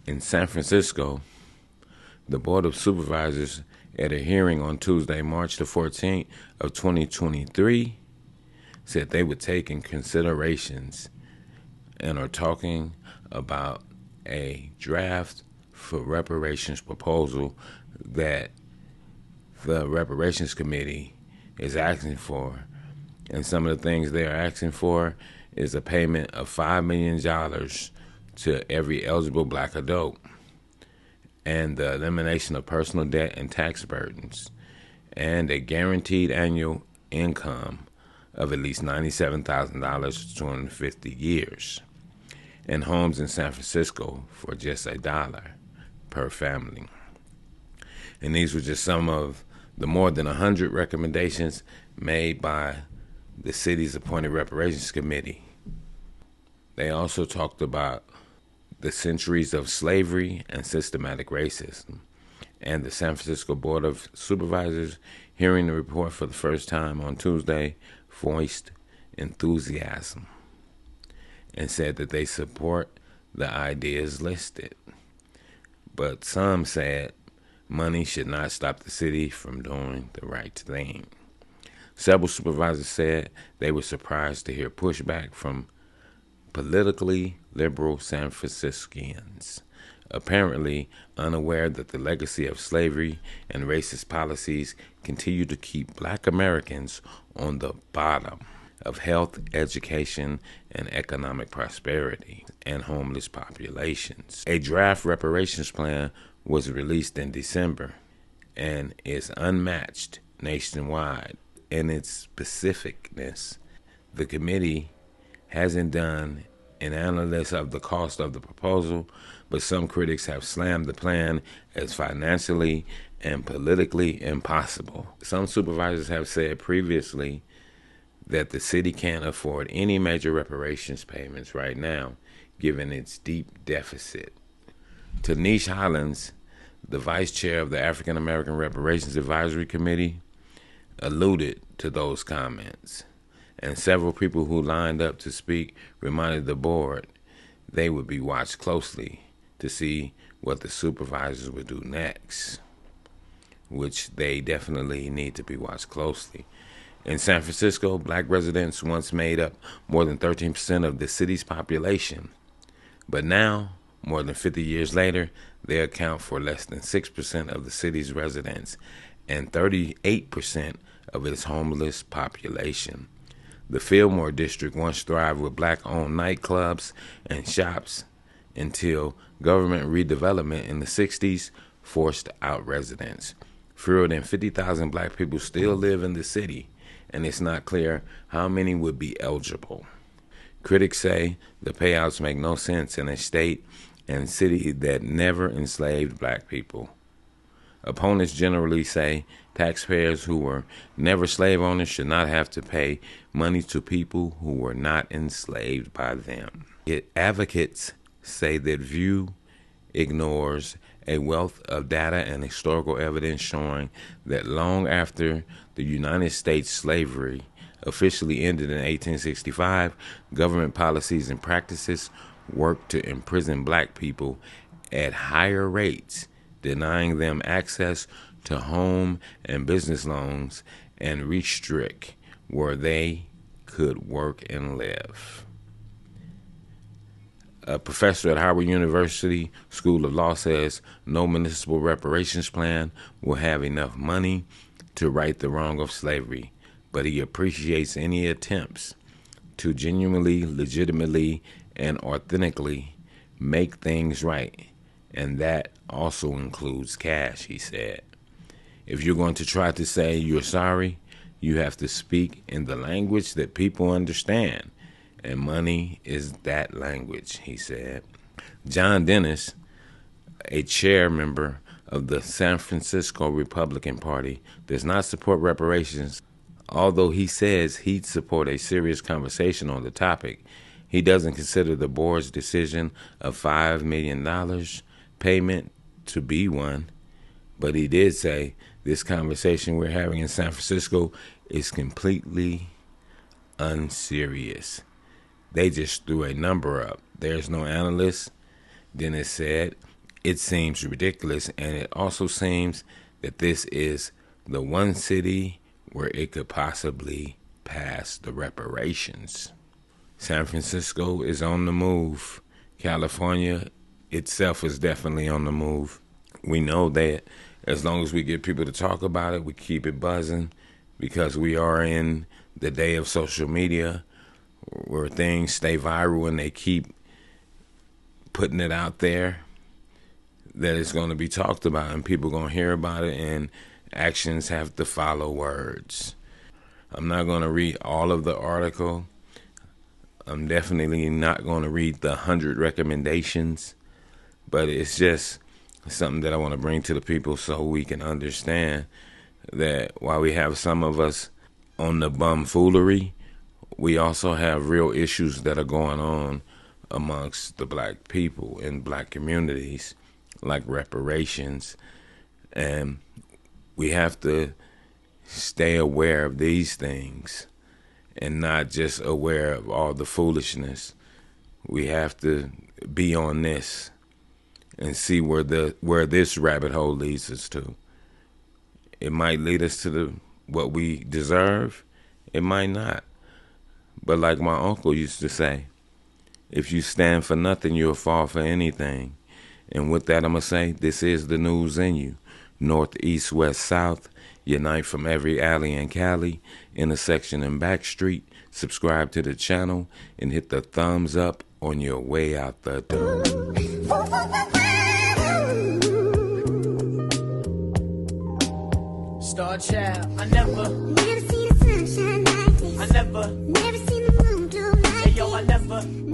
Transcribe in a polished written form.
In San Francisco, the Board of Supervisors, at a hearing on Tuesday, March the 14th of 2023, said they would take in considerations and are talking about a draft for reparations proposal that the Reparations Committee is asking for. And some of the things they are asking for is a payment of $5 million to every eligible black adult, and the elimination of personal debt and tax burdens, and a guaranteed annual income of at least $97,000 for 250 years, and homes in San Francisco for just $1 per family. And these were just some of the more than 100 recommendations made by the city's appointed reparations committee. They also talked about the centuries of slavery and systematic racism, and the San Francisco Board of Supervisors, hearing the report for the first time on Tuesday, voiced enthusiasm and said that they support the ideas listed. But some said money should not stop the city from doing the right thing. Several supervisors said they were surprised to hear pushback from politically liberal San Franciscans, apparently unaware that the legacy of slavery and racist policies continue to keep black Americans on the bottom of health, education, and economic prosperity, and homeless populations. A draft reparations plan was released in December and is unmatched nationwide in its specificness. The committee hasn't done an analysis of the cost of the proposal, but some critics have slammed the plan as financially and politically impossible. Some supervisors have said previously that the city can't afford any major reparations payments right now, given its deep deficit. Tanish Hollins, the vice chair of the African American Reparations Advisory Committee, alluded to those comments. And several people who lined up to speak reminded the board they would be watched closely to see what the supervisors would do next, which they definitely need to be watched closely. In San Francisco, black residents once made up more than 13% of the city's population, but now, more than 50 years later, they account for less than 6% of the city's residents and 38% of its homeless population. The Fillmore district once thrived with black-owned nightclubs and shops until government redevelopment in the 60s forced out residents. Fewer than 50,000 black people still live in the city, and it's not clear how many would be eligible. Critics say the payouts make no sense in a state and city that never enslaved black people. Opponents generally say taxpayers who were never slave owners should not have to pay money to people who were not enslaved by them. Advocates say that view ignores a wealth of data and historical evidence showing that long after the United States slavery officially ended in 1865, government policies and practices worked to imprison black people at higher rates, denying them access to home and business loans, and restrict where they could work and live. A professor at Howard University School of Law says no municipal reparations plan will have enough money to right the wrong of slavery, but he appreciates any attempts to genuinely, legitimately, and authentically make things right, and that also includes cash, he said. If you're going to try to say you're sorry, you have to speak in the language that people understand, and money is that language, he said. John Dennis, a chair member of the San Francisco Republican Party, does not support reparations, although he says he'd support a serious conversation on the topic. He doesn't consider the board's decision of $5 million payment to be one, but he did say this conversation we're having in San Francisco is completely unserious. They just threw a number up. There's no analyst, Dennis said. it seems ridiculous, and it also seems that this is the one city where it could possibly pass the reparations. San Francisco is on the move. California itself is definitely on the move. We know that as long as we get people to talk about it, we keep it buzzing, because we are in the day of social media where things stay viral and they keep putting it out there, that it's going to be talked about and people going to hear about it, and actions have to follow words. I'm not going to read all of the article. I'm definitely not going to read the 100 recommendations, but it's just something that I want to bring to the people so we can understand that while we have some of us on the bumfoolery, we also have real issues that are going on amongst the black people in black communities, like reparations, and we have to stay aware of these things and not just aware of all the foolishness. We have to be on this and see where this rabbit hole leads us to. It might lead us to what we deserve. It might not. But like my uncle used to say, if you stand for nothing, you'll fall for anything. And with that, I'm going to say, this is the news in you. North, east, west, south. Unite from every alley in Cali, intersection and back street. Subscribe to the channel and hit the thumbs up on your way out the door. Star Child, I never seen the sunshine like this. I never seen the moon glow like hey yo, I this. never